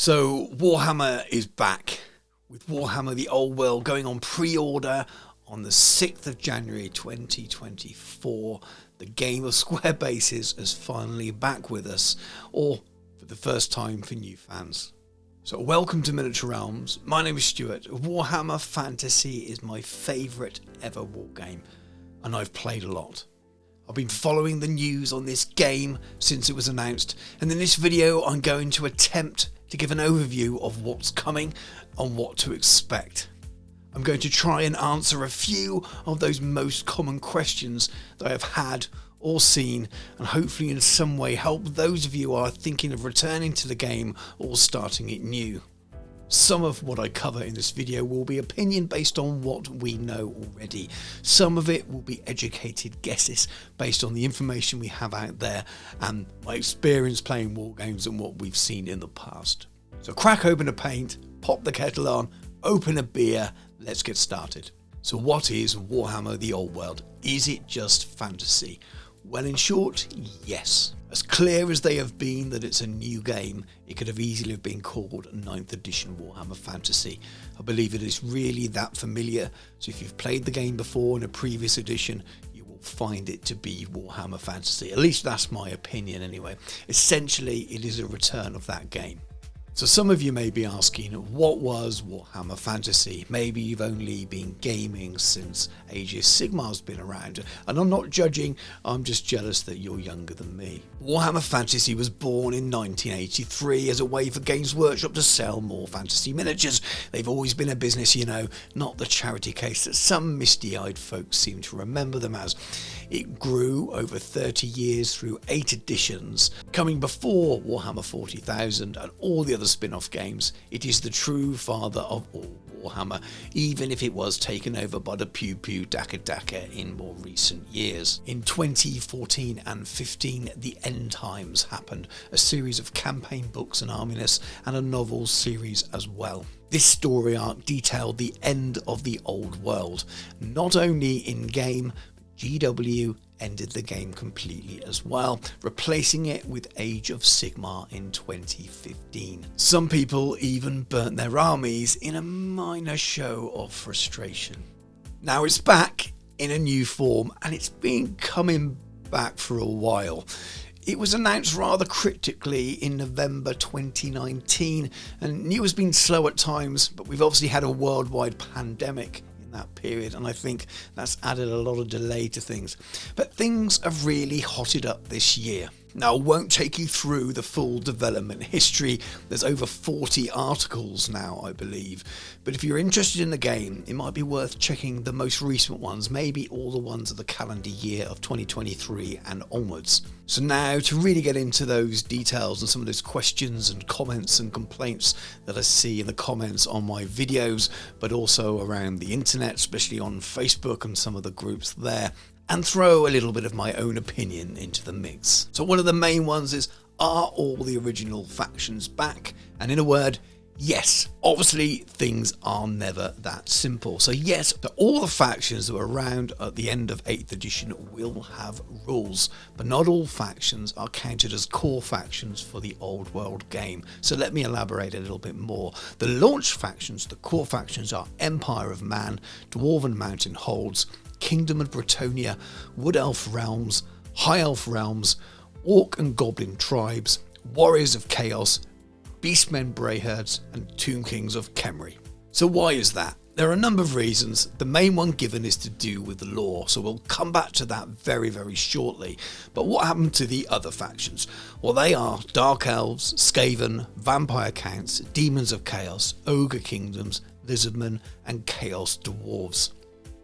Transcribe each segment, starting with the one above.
So Warhammer is back, with Warhammer the Old World going on pre-order on the 6th of January 2024. The game of square bases is finally back with us, or for the first time for new fans. So welcome to Miniature Realms. My name is Stuart. Warhammer Fantasy is my favourite ever war game, and I've played a lot. I've been following the news on this game since it was announced, and in this video I'm going to attempt to give an overview of what's coming and what to expect. I'm going to try and answer a few of those most common questions that I have had or seen, and hopefully in some way help those of you who are thinking of returning to the game or starting it new. Some of what I cover in this video will be opinion based on what we know already. Some of it will be educated guesses based on the information we have out there and my experience playing war games and what we've seen in the past. So crack open a paint, pop the kettle on, open a beer, let's get started. So what is Warhammer the Old World? Is it just fantasy? Well, in short, yes. As clear as they have been that it's a new game, it could have easily have been called 9th edition Warhammer Fantasy. I believe it is really that familiar, so if you've played the game before in a previous edition, you will find it to be Warhammer Fantasy. At least that's my opinion anyway. Essentially, it is a return of that game. So some of you may be asking, what was Warhammer Fantasy? Maybe you've only been gaming since Age of Sigmar's been around, and I'm not judging, I'm just jealous that you're younger than me. Warhammer Fantasy was born in 1983 as a way for Games Workshop to sell more fantasy miniatures. They've always been a business, you know, not the charity case that some misty-eyed folks seem to remember them as. It grew over 30 years through 8 editions, coming before Warhammer 40,000 and all the other spin-off games. It is the true father of all Warhammer, even if it was taken over by the Pew Pew Daka Daka in more recent years. In 2014 and 15, the End Times happened, a series of campaign books and Army lists and a novel series as well. This story arc detailed the end of the old world, not only in game, GW ended the game completely as well, replacing it with Age of Sigmar in 2015. Some people even burnt their armies in a minor show of frustration. Now it's back in a new form, and it's been coming back for a while. It was announced rather cryptically in November 2019, and news has been slow at times, but we've obviously had a worldwide pandemic that period, and I think that's added a lot of delay to things. But things have really hotted up this year. Now, I won't take you through the full development history. There's over 40 articles now, I believe. But if you're interested in the game, it might be worth checking the most recent ones, maybe all the ones of the calendar year of 2023 and onwards. So now, to really get into those details and some of those questions and comments and complaints that I see in the comments on my videos, but also around the internet, especially on Facebook and some of the groups there, and throw a little bit of my own opinion into the mix. So one of the main ones is, are all the original factions back? And in a word, yes. Obviously, things are never that simple. So yes, all the factions that were around at the end of 8th edition will have rules, but not all factions are counted as core factions for the old world game. So let me elaborate a little bit more. The launch factions, the core factions, are Empire of Man, Dwarven Mountain Holds, Kingdom of Bretonnia, Wood Elf Realms, High Elf Realms, Orc and Goblin Tribes, Warriors of Chaos, Beastmen Brayherds, and Tomb Kings of Khemri. So why is that? There are a number of reasons. The main one given is to do with the lore, so we'll come back to that very, very shortly. But what happened to the other factions? Well, they are Dark Elves, Skaven, Vampire Counts, Demons of Chaos, Ogre Kingdoms, Lizardmen, and Chaos Dwarves.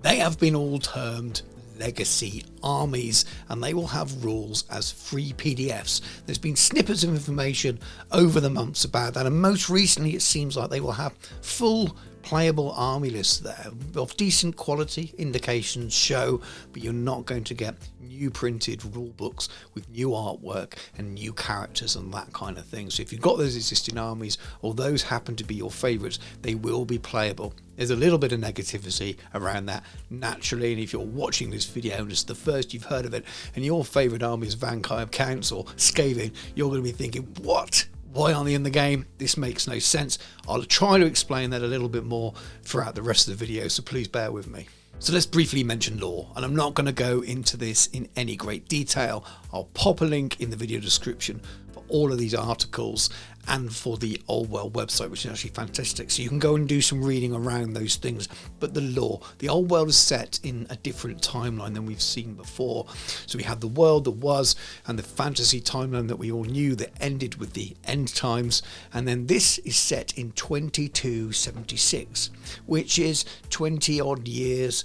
They have been all termed legacy armies, and they will have rules as free PDFs. There's been snippets of information over the months about that, and most recently it seems like they will have full playable army lists there of decent quality. Indications show, but you're not going to get new printed rule books with new artwork and new characters and that kind of thing. So if you've got those existing armies, or those happen to be your favourites, they will be playable. There's a little bit of negativity around that naturally, and if you're watching this video and it's the first you've heard of it and your favourite army is Vampire Counts or Skaven, you're going to be thinking, what Why aren't they in the game? This makes no sense. I'll try to explain that a little bit more throughout the rest of the video, so please bear with me. So let's briefly mention lore, and I'm not going to go into this in any great detail. I'll pop a link in the video description for all of these articles and for the Old World website, which is actually fantastic. So you can go and do some reading around those things. But the lore, the Old World is set in a different timeline than we've seen before. So we have the world that was, and the fantasy timeline that we all knew that ended with the end times. And then this is set in 2276, which is 20 odd years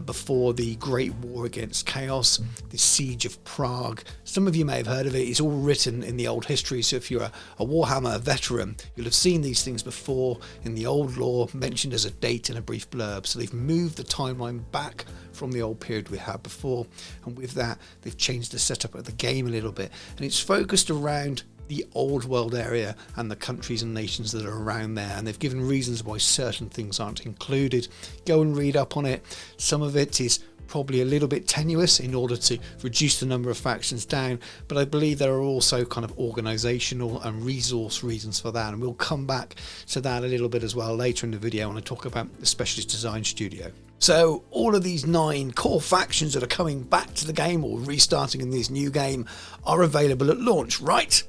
before the Great War Against Chaos, the Siege of Prague. Some of you may have heard of it. It's all written in the old history. So if you're a Warhammer veteran, you'll have seen these things before in the old lore, mentioned as a date in a brief blurb. So they've moved the timeline back from the old period we had before, and with that they've changed the setup of the game a little bit, and it's focused around the old world area and the countries and nations that are around there, and they've given reasons why certain things aren't included. Go and read up on it. Some of it is probably a little bit tenuous in order to reduce the number of factions down, but I believe there are also kind of organizational and resource reasons for that, and we'll come back to that a little bit as well later in the video when I talk about the Specialist Design Studio. So all of these 9 core factions that are coming back to the game or restarting in this new game are available at launch, right?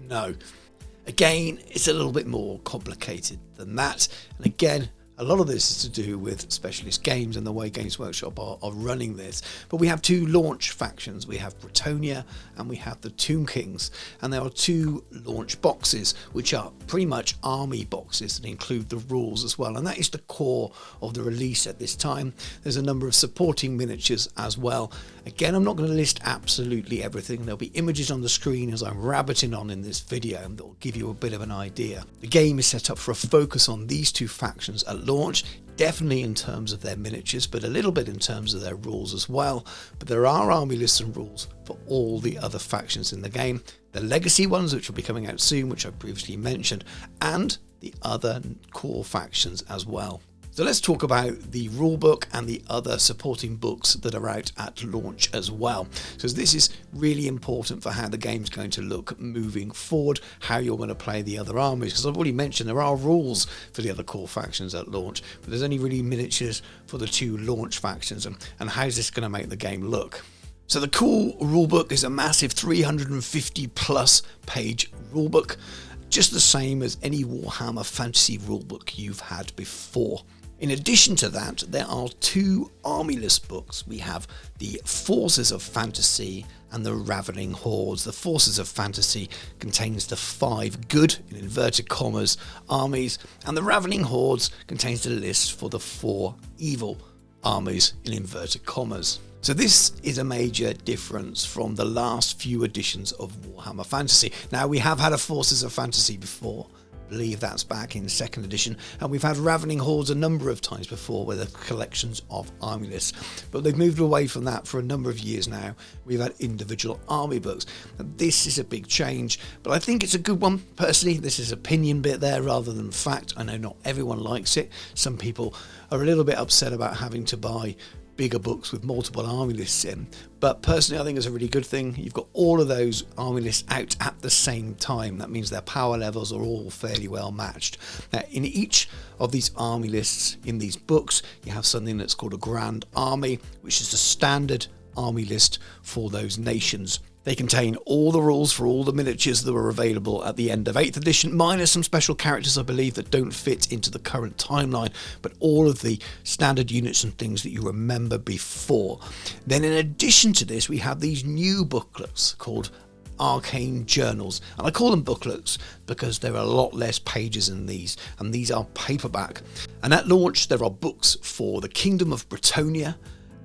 No. Again, it's a little bit more complicated than that, and again, a lot of this is to do with Specialist Games and the way Games Workshop are running this. But we have 2 launch factions. We have Bretonnia and we have the Tomb Kings. And there are 2 launch boxes, which are pretty much army boxes that include the rules as well. And that is the core of the release at this time. There's a number of supporting miniatures as well. Again, I'm not going to list absolutely everything. There'll be images on the screen as I'm rabbiting on in this video, and that will give you a bit of an idea. The game is set up for a focus on these 2 factions at launch, definitely in terms of their miniatures, but a little bit in terms of their rules as well. But there are army lists and rules for all the other factions in the game, the legacy ones, which will be coming out soon, which I previously mentioned, and the other core factions as well. So let's talk about the rulebook and the other supporting books that are out at launch as well. So this is really important for how the game's going to look moving forward, how you're going to play the other armies. Because I've already mentioned there are rules for the other core factions at launch, but there's only really miniatures for the 2 launch factions. And how's this going to make the game look? So the core rulebook is a massive 350 plus page rulebook, just the same as any Warhammer fantasy rulebook you've had before. In addition to that, there are 2 army list books. We have the Forces of Fantasy and the Ravening Hordes. The Forces of Fantasy contains the 5 good, in inverted commas, armies, and the Ravening Hordes contains the list for the 4 evil armies, in inverted commas. So this is a major difference from the last few editions of Warhammer Fantasy. Now, we have had a Forces of Fantasy before. I believe that's back in 2nd edition, and we've had Ravening Hordes a number of times before with the collections of army lists, but they've moved away from that for a number of years now. We've had individual army books, and this is a big change, but I think it's a good one. Personally, this is opinion bit there rather than fact. I know not everyone likes it. Some people are a little bit upset about having to buy bigger books with multiple army lists in, but personally I think it's a really good thing. You've got all of those army lists out at the same time. That means their power levels are all fairly well matched. Now, in each of these army lists in these books, you have something that's called a Grand Army, which is the standard army list for those nations. They contain all the rules for all the miniatures that were available at the end of 8th edition, minus some special characters, I believe, that don't fit into the current timeline, but all of the standard units and things that you remember before. Then in addition to this, we have these new booklets called Arcane Journals, and I call them booklets because there are a lot less pages in these, and these are paperback. And at launch, there are books for the Kingdom of Bretonnia,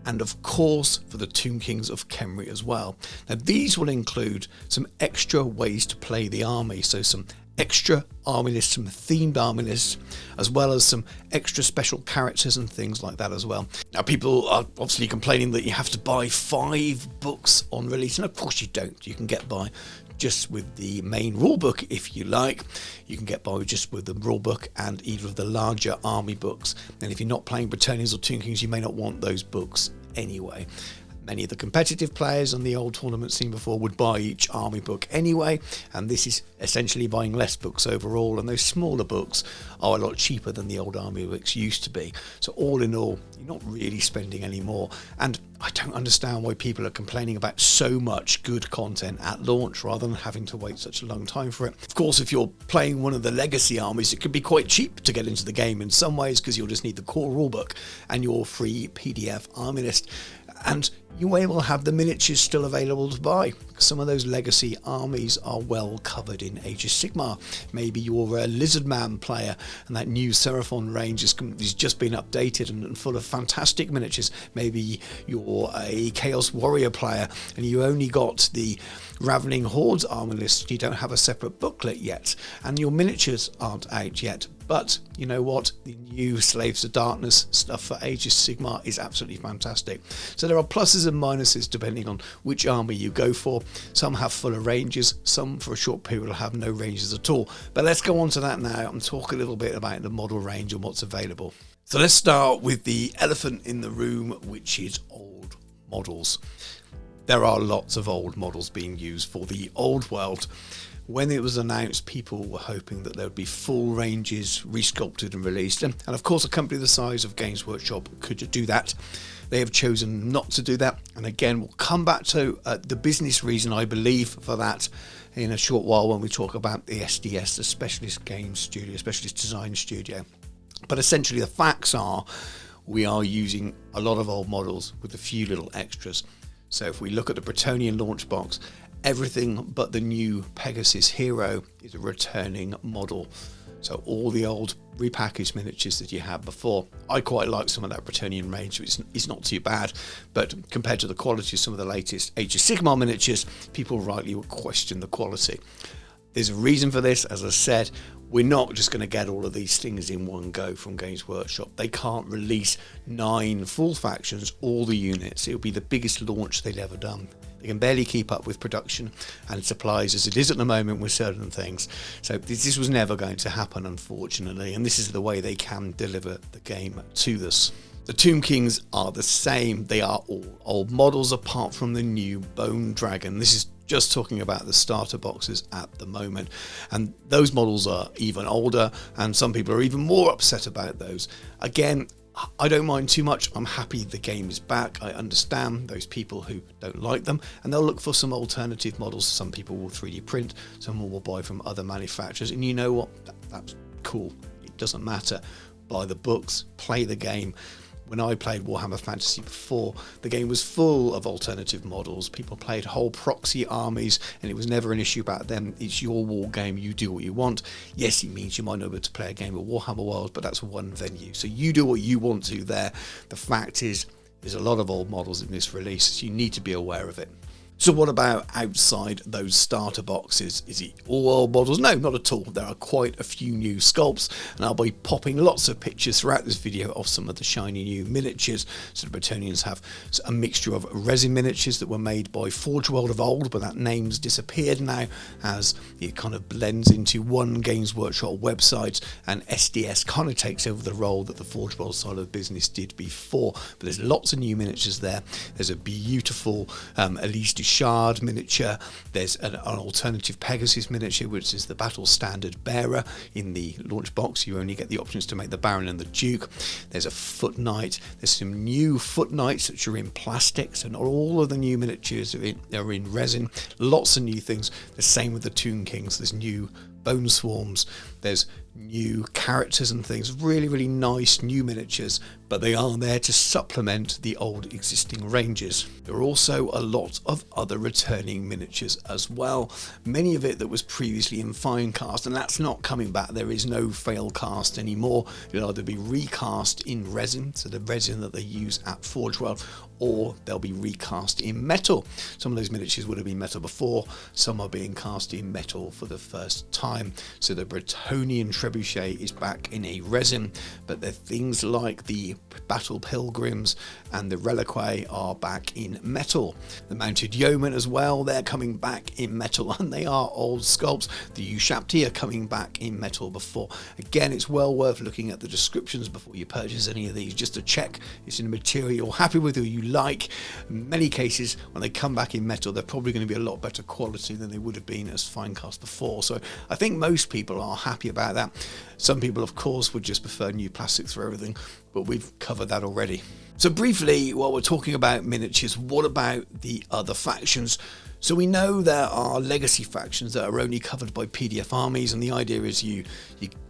and of course for the Tomb Kings of Khemri as well. Now these will include some extra ways to play the army, so some extra army lists, some themed army lists, as well as some extra special characters and things like that as well. Now people are obviously complaining that you have to buy 5 books on release, and of course you don't. You can get by just with the main rulebook if you like. You can get by just with the rulebook and either of the larger army books, and if you're not playing Bretonnians or Tomb Kings, you may not want those books anyway. Many of the competitive players on the old tournament scene before would buy each army book anyway, and this is essentially buying less books overall, and those smaller books are a lot cheaper than the old army books used to be. So all in all, you're not really spending any more, and I don't understand why people are complaining about so much good content at launch rather than having to wait such a long time for it. Of course, if you're playing one of the legacy armies, it could be quite cheap to get into the game in some ways, because you'll just need the core rulebook and your free PDF army list, and you will have the miniatures still available to buy. Some of those legacy armies are well covered in Age of Sigmar. Maybe you're a Lizardman player and that new Seraphon range has just been updated and full of fantastic miniatures. Maybe you're a Chaos Warrior player and you only got the Ravening Hordes army list. You don't have a separate booklet yet, and your miniatures aren't out yet. But you know what? The new Slaves to Darkness stuff for Age of Sigmar is absolutely fantastic. So there are pluses and minuses depending on which army you go for. Some have fuller ranges, some for a short period will have no ranges at all. But let's go on to that now and talk a little bit about the model range and what's available. So let's start with the elephant in the room, which is old models. There are lots of old models being used for the old world. When it was announced, people were hoping that there would be full ranges resculpted and released, and of course a company the size of Games Workshop could do that. They have chosen not to do that, and again we'll come back to the business reason I believe for that in a short while when we talk about the SDS, the Specialist Games Studio, Specialist Design Studio. But essentially the facts are we are using a lot of old models with a few little extras. So if we look at the Bretonnian launch box, everything but the new Pegasus Hero is a returning model. So all the old repackaged miniatures that you had before. I quite like some of that Bretonnian range, which is not too bad, but compared to the quality of some of the latest Age of Sigmar miniatures, people rightly would question the quality. There's a reason for this. As I said, we're not just going to get all of these things in one go from Games Workshop. They can't release 9 full factions, all the units. It'll be the biggest launch they've ever done. They can barely keep up with production and supplies as it is at the moment with certain things. So this was never going to happen, unfortunately, and this is the way they can deliver the game to us. The Tomb Kings are the same. They are all old models apart from the new Bone Dragon. This is just talking about the starter boxes at the moment, and those models are even older, and some people are even more upset about those. Again, I don't mind too much. I'm happy the game is back. I understand those people who don't like them, and they'll look for some alternative models. Some people will 3D print, some will buy from other manufacturers, and you know what? That's cool. It doesn't matter. Buy the books, play the game. When I played Warhammer Fantasy before, the game was full of alternative models. People played whole proxy armies, and it was never an issue about them. It's your war game, you do what you want. Yes, it means you might not be able to play a game of Warhammer World, but that's one venue. So you do what you want to there. The fact is, there's a lot of old models in this release, so you need to be aware of it. So what about outside those starter boxes? Is it all old models? No, not at all. There are quite a few new sculpts, and I'll be popping lots of pictures throughout this video of some of the shiny new miniatures. So the Bretonnians have a mixture of resin miniatures that were made by Forge World of old, but that name's disappeared now as it kind of blends into one Games Workshop website, and SDS kind of takes over the role that the Forge World side of the business did before. But there's lots of new miniatures there. There's a beautiful Elise du Shard miniature. There's an alternative Pegasus miniature, which is the battle standard bearer. In the launch box you only get the options to make the Baron and the Duke. There's a Foot Knight. There's some new Foot Knights which are in plastics, and all of the new miniatures are in resin. Lots of new things. The same with the Tomb Kings. There's new Bone Swarms. There's new characters and things. Really, really nice new miniatures, but they are there to supplement the old existing ranges. There are also a lot of other returning miniatures as well. Many of it that was previously in fine cast, and that's not coming back. There is no fail cast anymore. It'll either be recast in resin, so the resin that they use at Forge World, or they'll be recast in metal. Some of those miniatures would have been metal before. Some are being cast in metal for the first time. time. So the Bretonnian trebuchet is back in a resin, but the things like the Battle Pilgrims and the Reliquae are back in metal. The Mounted Yeomen as well, they're coming back in metal, and they are old sculpts. The Ushabti are coming back in metal before. Again, it's well worth looking at the descriptions before you purchase any of these, just to check it's in a material you're happy with or you like. In many cases, when they come back in metal, they're probably going to be a lot better quality than they would have been as fine cast before. So I think most people are happy about that. Some people, of course, would just prefer new plastics for everything, but we've covered that already. So briefly, while we're talking about miniatures, what about the other factions? So we know there are legacy factions that are only covered by PDF armies, and the idea is you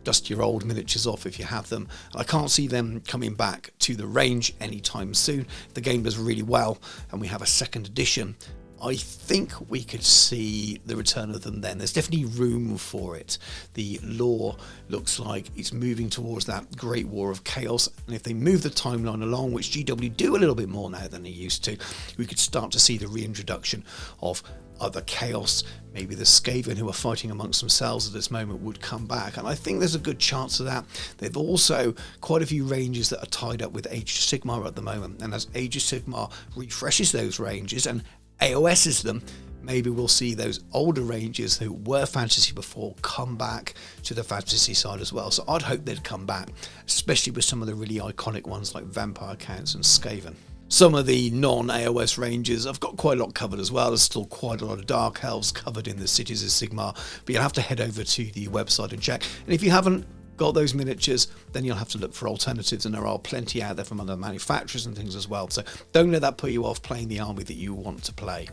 dust your old miniatures off if you have them. And I can't see them coming back to the range anytime soon. The game does really well, and we have a second edition. I think we could see the return of them then. There's definitely room for it. The lore looks like it's moving towards that Great War of Chaos, and if they move the timeline along, which GW do a little bit more now than they used to, we could start to see the reintroduction of other chaos. Maybe the Skaven, who are fighting amongst themselves at this moment, would come back, and I think there's a good chance of that. They've also quite a few ranges that are tied up with Age of Sigmar at the moment, and as Age of Sigmar refreshes those ranges and AOS's them, maybe we'll see those older ranges who were fantasy before come back to the fantasy side as well. So I'd hope they'd come back, especially with some of the really iconic ones like Vampire Counts and Skaven. Some of the non-AOS ranges I've got quite a lot covered as well. There's still quite a lot of Dark Elves covered in the Cities of Sigmar, but you'll have to head over to the website and check. And if you haven't got those miniatures, then you'll have to look for alternatives, and there are plenty out there from other manufacturers and things as well. So don't let that put you off playing the army that you want to play.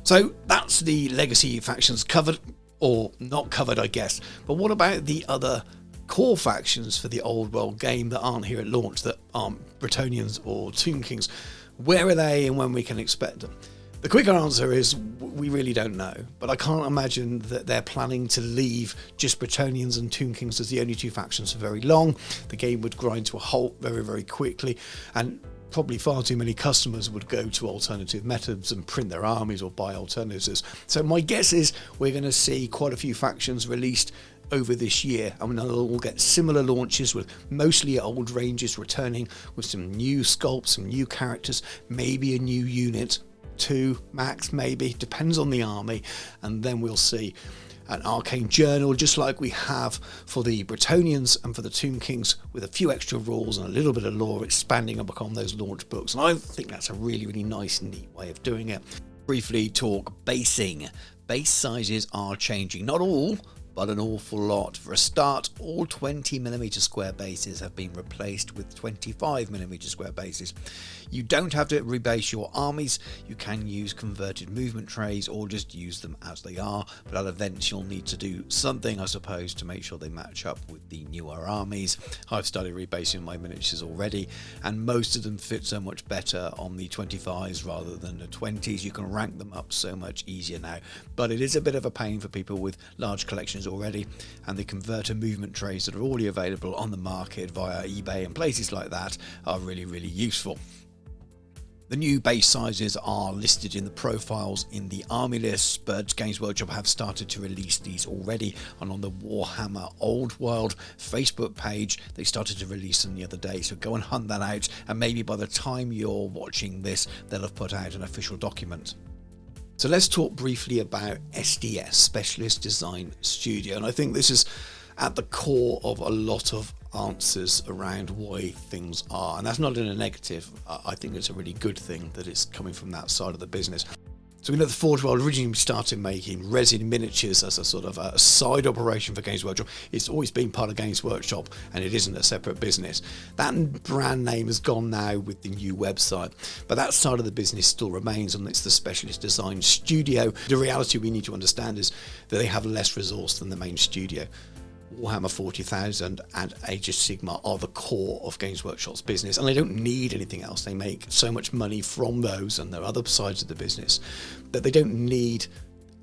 So that's the legacy factions covered, or not covered, I guess. But what about the other core factions for the old world game that aren't here at launch, that aren't Bretonnians or Tomb Kings? Where are they and when we can expect them? The quicker answer is we really don't know, but I can't imagine that they're planning to leave just Bretonnians and Tomb Kings as the only two factions for very long. The game would grind to a halt very, very quickly, and probably far too many customers would go to alternative methods and print their armies or buy alternatives. So my guess is we're going to see quite a few factions released over this year, and they'll all get similar launches with mostly old ranges returning with some new sculpts, some new characters, maybe a new unit. 2 max, maybe, depends on the army, and then we'll see an arcane journal just like we have for the Bretonnians and for the Tomb Kings, with a few extra rules and a little bit of lore expanding upon those launch books, and I think that's a really, really nice, neat way of doing it. Briefly talk basing. Base sizes are changing, not all, but an awful lot. For a start, all 20mm square bases have been replaced with 25mm square bases. You don't have to rebase your armies. You can use converted movement trays or just use them as they are, but at events you'll need to do something, I suppose, to make sure they match up with the newer armies. I've started rebasing my miniatures already, and most of them fit so much better on the 25s rather than the 20s. You can rank them up so much easier now, but it is a bit of a pain for people with large collections already, and the converter movement trays that are already available on the market via eBay and places like that are really, really useful. The new base sizes are listed in the profiles in the army lists, but Games Workshop have started to release these already, and on the Warhammer Old World Facebook page they started to release them the other day, so go and hunt that out, and maybe by the time you're watching this they'll have put out an official document. So let's talk briefly about SDS, Specialist Design Studio, and I think this is at the core of a lot of answers around why things are, and that's not in a negative. I think it's a really good thing that it's coming from that side of the business. So we know the Forge World originally started making resin miniatures as a sort of a side operation for Games Workshop. It's always been part of Games Workshop, and it isn't a separate business. That brand name has gone now with the new website, but that side of the business still remains, and it's the Specialist Design Studio. The reality we need to understand is that they have less resource than the main studio. Warhammer 40,000 and Age of Sigmar are the core of Games Workshop's business, and they don't need anything else. They make so much money from those and their other sides of the business that they don't need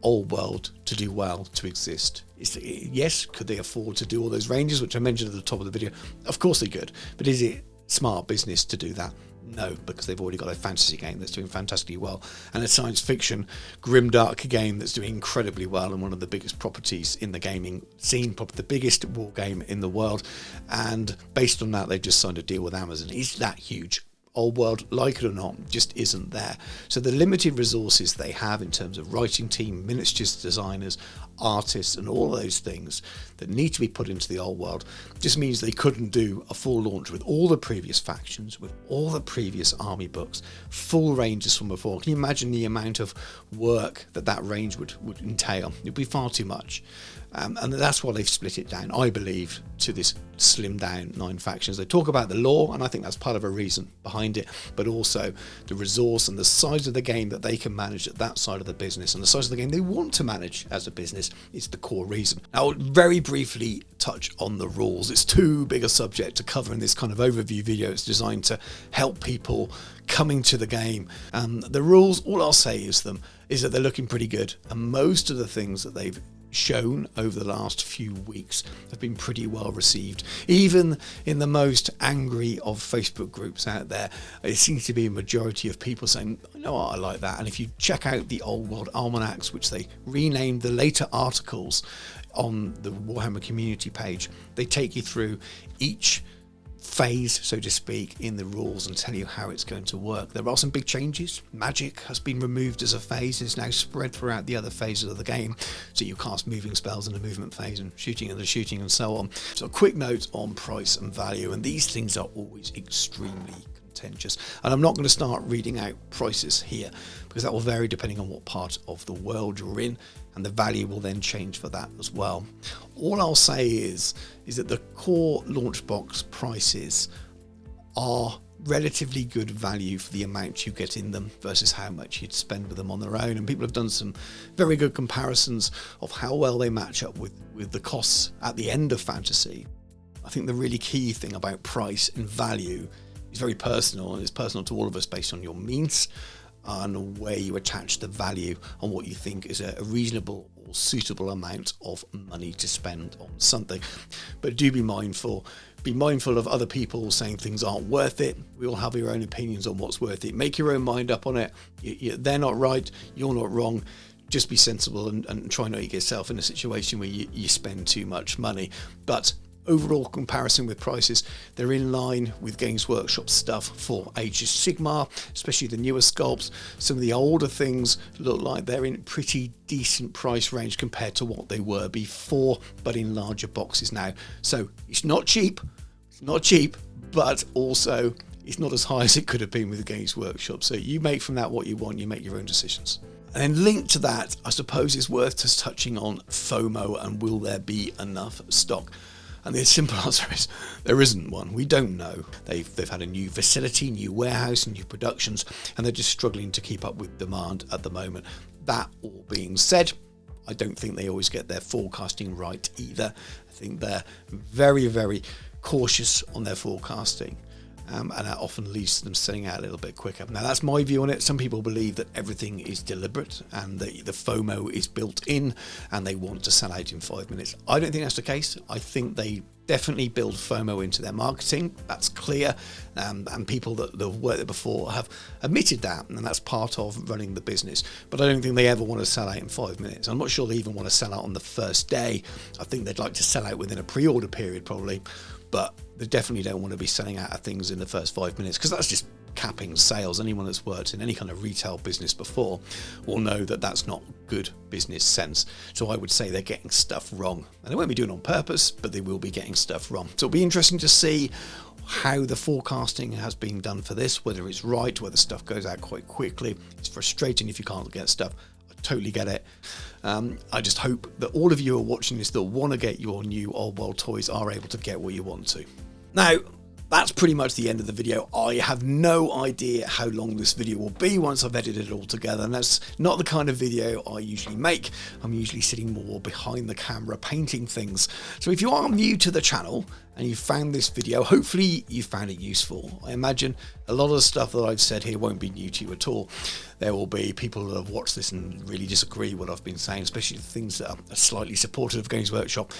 Old World to do well to exist. Yes, could they afford to do all those ranges which I mentioned at the top of the video? Of course they could, but is it smart business to do that? No, because they've already got a fantasy game that's doing fantastically well, and a science fiction grimdark game that's doing incredibly well, and one of the biggest properties in the gaming scene, probably the biggest war game in the world. And based on that, they've just signed a deal with Amazon. It's that huge. Old World, like it or not, just isn't there. So the limited resources they have in terms of writing team, miniatures designers, artists, and all those things that need to be put into the Old World just means they couldn't do a full launch with all the previous factions, with all the previous army books, full ranges from before. Can you imagine the amount of work that range would entail? It'd be far too much. And that's why they've split it down, I believe, to this slimmed down 9 factions. They talk about the lore, and I think that's part of a reason behind it, but also the resource and the size of the game that they can manage at that side of the business, and the size of the game they want to manage as a business is the core reason. Now, I'll very briefly touch on the rules. It's too big a subject to cover in this kind of overview video. It's designed to help people coming to the game. The rules, all I'll say is that they're looking pretty good, and most of the things that they've shown over the last few weeks have been pretty well received. Even in the most angry of Facebook groups out there, it seems to be a majority of people saying, I know what, I like that. And if you check out the Old World Almanacs, which they renamed the later articles on the Warhammer community page, they take you through each phase, so to speak, in the rules and tell you how it's going to work. There are some big changes. Magic has been removed as a phase. It's now spread throughout the other phases of the game, so you cast moving spells in the movement phase and shooting in the shooting and so on. So a quick note on price and value, and these things are always extremely contentious, and I'm not going to start reading out prices here because that will vary depending on what part of the world you're in, and the value will then change for that as well. All I'll say is that the core launch box prices are relatively good value for the amount you get in them versus how much you'd spend with them on their own, and people have done some very good comparisons of how well they match up with the costs at the end of fantasy. I think the really key thing about price and value is very personal, and it's personal to all of us based on your means and where you attach the value on what you think is a reasonable or suitable amount of money to spend on something. But do be mindful of other people saying things aren't worth it. We all have your own opinions on what's worth it. Make your own mind up on it. They're not right, you're not wrong. Just be sensible and try not to get yourself in a situation where you spend too much money. But overall comparison with prices, they're in line with Games Workshop stuff for Age of Sigmar, especially the newer sculpts. Some of the older things look like they're in pretty decent price range compared to what they were before, but in larger boxes now. So it's not cheap, but also it's not as high as it could have been with the Games Workshop. So you make from that what you want, you make your own decisions. And then linked to that, I suppose it's worth just touching on FOMO and will there be enough stock? And the simple answer is there isn't one. We don't know. They've had a new facility, new warehouse, new productions, and they're just struggling to keep up with demand at the moment. That all being said, I don't think they always get their forecasting right either. I think they're very, very cautious on their forecasting. And that often leads to them selling out a little bit quicker. Now, that's my view on it. Some people believe that everything is deliberate and the FOMO is built in and they want to sell out in 5 minutes. I don't think that's the case. I think they definitely build FOMO into their marketing. That's clear. And people that have worked there before have admitted that, and that's part of running the business. But I don't think they ever want to sell out in 5 minutes. I'm not sure they even want to sell out on the first day. I think they'd like to sell out within a pre-order period probably. But they definitely don't want to be selling out of things in the first 5 minutes because that's just capping sales. Anyone that's worked in any kind of retail business before will know that that's not good business sense. So I would say they're getting stuff wrong. And they won't be doing it on purpose, but they will be getting stuff wrong. So it'll be interesting to see how the forecasting has been done for this, whether it's right, whether stuff goes out quite quickly. It's frustrating if you can't get stuff. Totally get it. I just hope that all of you are watching this that want to get your new Old World toys are able to get what you want to. Now, that's pretty much the end of the video. I have no idea how long this video will be once I've edited it all together, and that's not the kind of video I usually make. I'm usually sitting more behind the camera painting things. So if you are new to the channel and you found this video, hopefully you found it useful. I imagine a lot of the stuff that I've said here won't be new to you at all. There will be people that have watched this and really disagree with what I've been saying, especially the things that are slightly supportive of Games Workshop.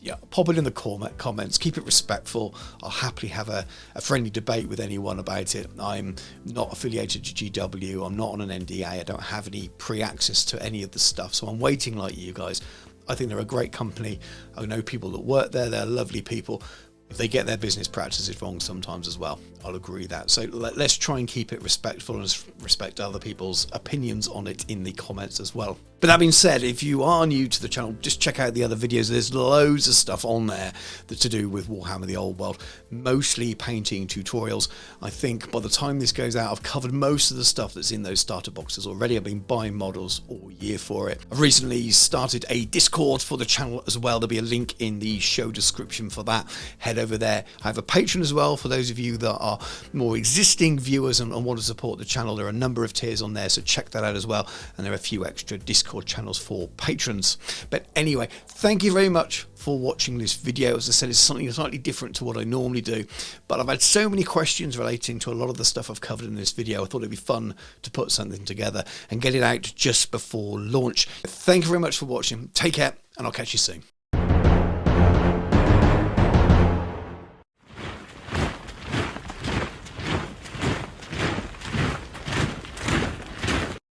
yeah, pop it in the comments, keep it respectful. I'll happily have a friendly debate with anyone about it. I'm not affiliated to GW, I'm not on an NDA, I don't have any pre-access to any of the stuff, so I'm waiting like you guys. I think they're a great company. I know people that work there, they're lovely people. If they get their business practices wrong sometimes as well, I'll agree with that. So let's try and keep it respectful and respect other people's opinions on it in the comments as well. But that being said, if you are new to the channel, just check out the other videos. There's loads of stuff on there that's to do with Warhammer the Old World, mostly painting tutorials. I think by the time this goes out, I've covered most of the stuff that's in those starter boxes already. I've been buying models all year for it. I've recently started a Discord for the channel as well. There'll be a link in the show description for that. Head over there. I have a Patreon as well for those of you that are more existing viewers and want to support the channel. There are a number of tiers on there, so check that out as well. And there are a few extra Discord channels for patrons. But anyway, thank you very much for watching this video. As I said, it's something slightly different to what I normally do, but I've had so many questions relating to a lot of the stuff I've covered in this video. I thought it'd be fun to put something together and get it out just before launch. Thank you very much for watching. Take care, and I'll catch you soon.